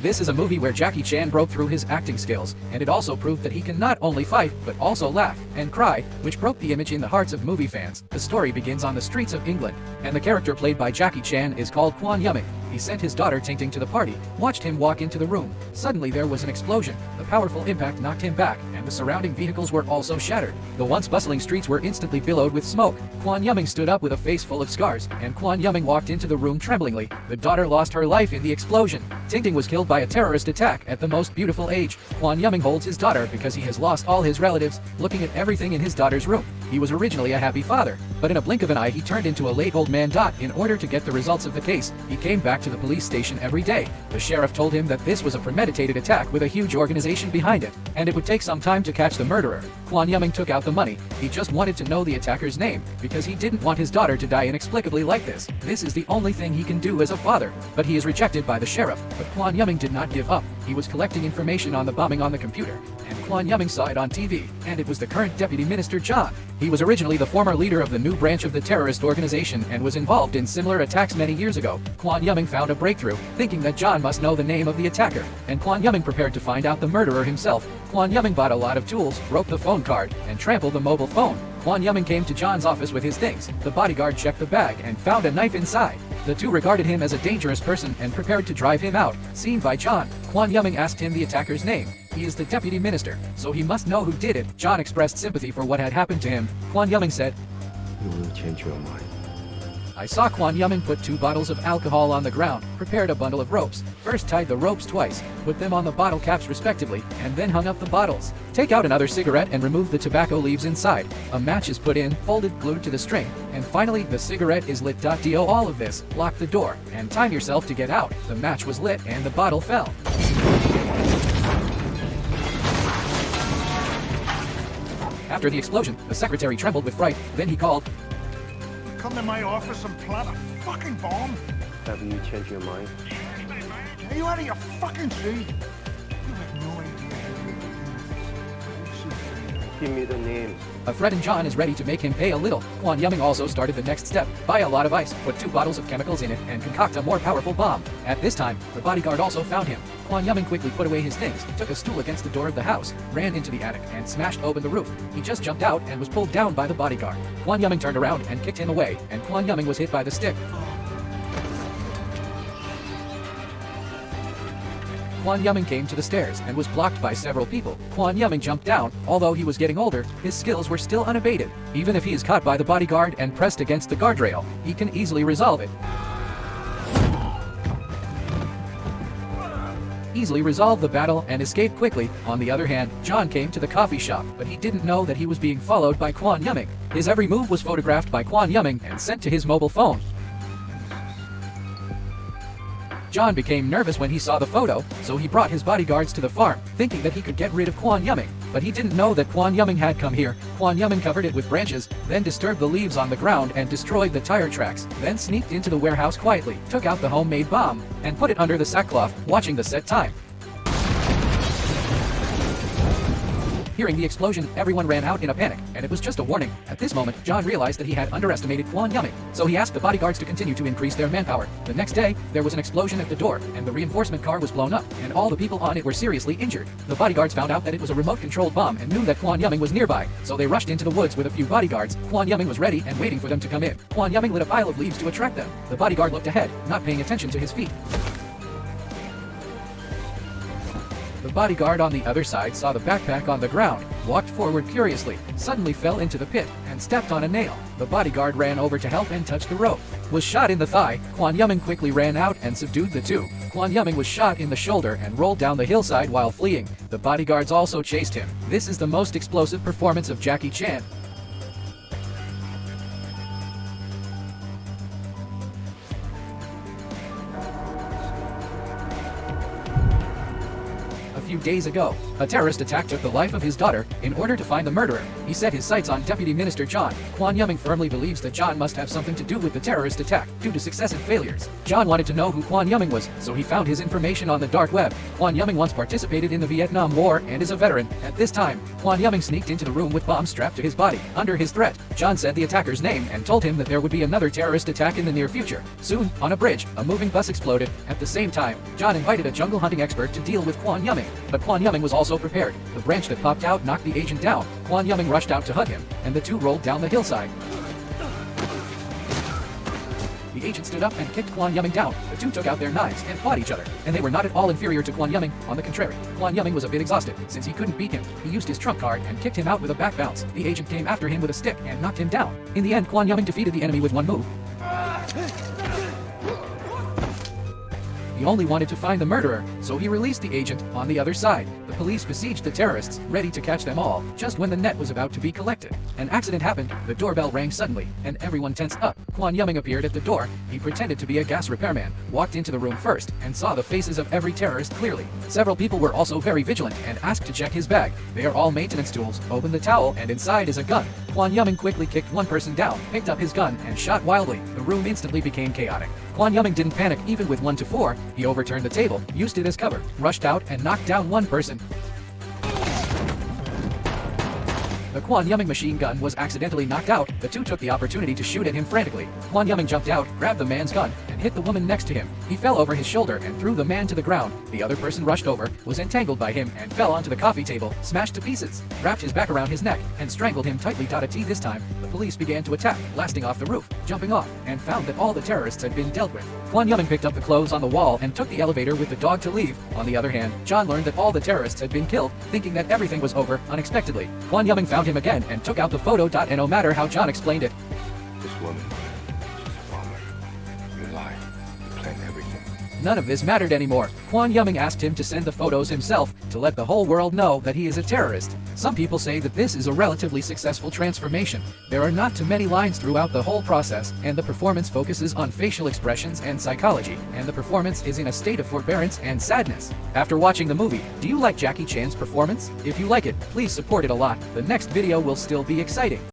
This is a movie where Jackie Chan broke through his acting skills, and it also proved that he can not only fight, but also laugh and cry, which broke the image in the hearts of movie fans. The story begins on the streets of England, and the character played by Jackie Chan is called Kwan Yuming. He sent his daughter Ting Ting to the party, watched him walk into the room. Suddenly there was an explosion. The powerful impact knocked him back, and the surrounding vehicles were also shattered. The once bustling streets were instantly billowed with smoke. Kwan Yuming stood up with a face full of scars, and Kwan Yuming walked into the room tremblingly. The daughter lost her life in the explosion. Ting Ting was killed by a terrorist attack at the most beautiful age. Kwan Yuming holds his daughter because he has lost all his relatives, looking at everything in his daughter's room. He was originally a happy father, but in a blink of an eye he turned into a late old man. In order to get the results of the case, he came back to the police station every day. The sheriff told him that this was a premeditated attack with a huge organization behind it, and it would take some time to catch the murderer. Kwan Yuming took out the money. He just wanted to know the attacker's name, because he didn't want his daughter to die inexplicably like this. This is the only thing he can do as a father, but he is rejected by the sheriff. But Kwan Yuming did not give up. He was collecting information on the bombing on the computer, and Kwan Yuming saw it on TV, and it was the current deputy minister John. He was originally the former leader of the new branch of the terrorist organization and was involved in similar attacks many years ago. Kwan Yuming found a breakthrough, thinking that John must know the name of the attacker, and Kwan Yuming prepared to find out the murderer himself. Kwan Yuming bought a lot of tools, broke the phone card, and trampled the mobile phone. Kwan Yuming came to John's office with his things. The bodyguard checked the bag and found a knife inside. The two regarded him as a dangerous person and prepared to drive him out. Seen by John, Kwan Yuming asked him the attacker's name. He is the deputy minister, so he must know who did it. John expressed sympathy for what had happened to him. Kwan Yuming said, "You will change your mind." I saw Kwan Yuming put 2 bottles of alcohol on the ground, prepared a bundle of ropes, first tied the ropes twice, put them on the bottle caps respectively, and then hung up the bottles. Take out another cigarette and remove the tobacco leaves inside. A match is put in, folded, glued to the string, and finally the cigarette is lit. Do all of this, lock the door, and time yourself to get out. The match was lit and the bottle fell. After the explosion, the secretary trembled with fright. Then he called, "Come to my office and plant a fucking bomb." Have you changed your mind? Are you out of your fucking seat? You have no idea. Give me the names. A threatened John is ready to make him pay a little. Kwan Yuming also started the next step. Buy a lot of ice, put 2 bottles of chemicals in it, and concoct a more powerful bomb. At this time, the bodyguard also found him. Kwan Yuming quickly put away his things, took a stool against the door of the house, ran into the attic, and smashed open the roof. He just jumped out and was pulled down by the bodyguard. Kwan Yuming turned around and kicked him away, and Kwan Yuming was hit by the stick. Kwan Yuming came to the stairs and was blocked by several people. Kwan Yuming jumped down. Although he was getting older, his skills were still unabated. Even if he is caught by the bodyguard and pressed against the guardrail, he can easily resolve it. Easily resolve the battle and escape quickly. On the other hand, John came to the coffee shop, but he didn't know that he was being followed by Kwan Yuming. His every move was photographed by Kwan Yuming and sent to his mobile phone. John became nervous when he saw the photo, so he brought his bodyguards to the farm, thinking that he could get rid of Kwan Yuming. But he didn't know that Kwan Yuming had come here. Kwan Yuming covered it with branches, then disturbed the leaves on the ground and destroyed the tire tracks, then sneaked into the warehouse quietly, took out the homemade bomb, and put it under the sackcloth, watching the set time. Hearing the explosion, everyone ran out in a panic, and it was just a warning. At this moment, John realized that he had underestimated Kwan Yuming, so he asked the bodyguards to continue to increase their manpower. The next day, there was an explosion at the door, and the reinforcement car was blown up, and all the people on it were seriously injured. The bodyguards found out that it was a remote-controlled bomb and knew that Kwan Yuming was nearby, so they rushed into the woods with a few bodyguards. Kwan Yuming was ready and waiting for them to come in. Kwan Yuming lit a pile of leaves to attract them. The bodyguard looked ahead, not paying attention to his feet. The bodyguard on the other side saw the backpack on the ground, walked forward curiously, suddenly fell into the pit, and stepped on a nail. The bodyguard ran over to help and touched the rope. Was shot in the thigh. Kwan Yuming quickly ran out and subdued the two. Kwan Yuming was shot in the shoulder and rolled down the hillside while fleeing. The bodyguards also chased him. This is the most explosive performance of Jackie Chan. A few days ago. A terrorist attack took the life of his daughter. In order to find the murderer, he set his sights on Deputy Minister John. Kwon Yuming firmly believes that John must have something to do with the terrorist attack, due to successive failures. John wanted to know who Kwon Yuming was, so he found his information on the dark web. Kwon Yuming once participated in the Vietnam War and is a veteran. At this time, Kwon Yuming sneaked into the room with bombs strapped to his body. Under his threat, John said the attacker's name and told him that there would be another terrorist attack in the near future. Soon, on a bridge, a moving bus exploded. At the same time, John invited a jungle hunting expert to deal with Kwon Yuming. But Kwon Yuming was also prepared. The branch that popped out knocked the agent down. Kwon Yuming rushed out to hug him, and the two rolled down the hillside. The agent stood up and kicked Kwon Yuming down. The two took out their knives and fought each other, and they were not at all inferior to Kwon Yuming. On the contrary, Kwon Yuming was a bit exhausted. Since he couldn't beat him, he used his trump card and kicked him out with a back bounce. The agent came after him with a stick and knocked him down. In the end, Kwon Yuming defeated the enemy with one move. He only wanted to find the murderer, so he released the agent on the other side. The police besieged the terrorists, ready to catch them all, just when the net was about to be collected. An accident happened, the doorbell rang suddenly, and everyone tensed up. Kwon Yuming appeared at the door. He pretended to be a gas repairman, walked into the room first, and saw the faces of every terrorist clearly. Several people were also very vigilant and asked to check his bag. They are all maintenance tools. Open the towel, and inside is a gun. Kwon Yuming quickly kicked one person down, picked up his gun, and shot wildly. The room instantly became chaotic. Kwon Yuming didn't panic even with 1 to 4. He overturned the table, used it as cover, rushed out, and knocked down one person. The Kwon Yuming machine gun was accidentally knocked out. The two took the opportunity to shoot at him frantically. Kwon Yuming jumped out, grabbed the man's gun, and hit the woman next to him. He fell over his shoulder and threw the man to the ground. The other person rushed over, was entangled by him, and fell onto the coffee table, smashed to pieces, wrapped his back around his neck, and strangled him tightly. This time, the police began to attack, blasting off the roof, jumping off, and found that all the terrorists had been dealt with. Kwon Yuming picked up the clothes on the wall and took the elevator with the dog to leave. On the other hand, John learned that all the terrorists had been killed, thinking that everything was over unexpectedly. Kwon Yuming found him again and took out the photo. And no matter how John explained it, This woman, she's a bomber. You lie. You plan everything. none of this mattered anymore. Kwon Yuming asked him to send the photos himself to let the whole world know that he is a terrorist. Some people say that this is a relatively successful transformation. There are not too many lines throughout the whole process, and the performance focuses on facial expressions and psychology, and the performance is in a state of forbearance and sadness. After watching the movie, do you like Jackie Chan's performance? If you like it, please support it a lot. The next video will still be exciting.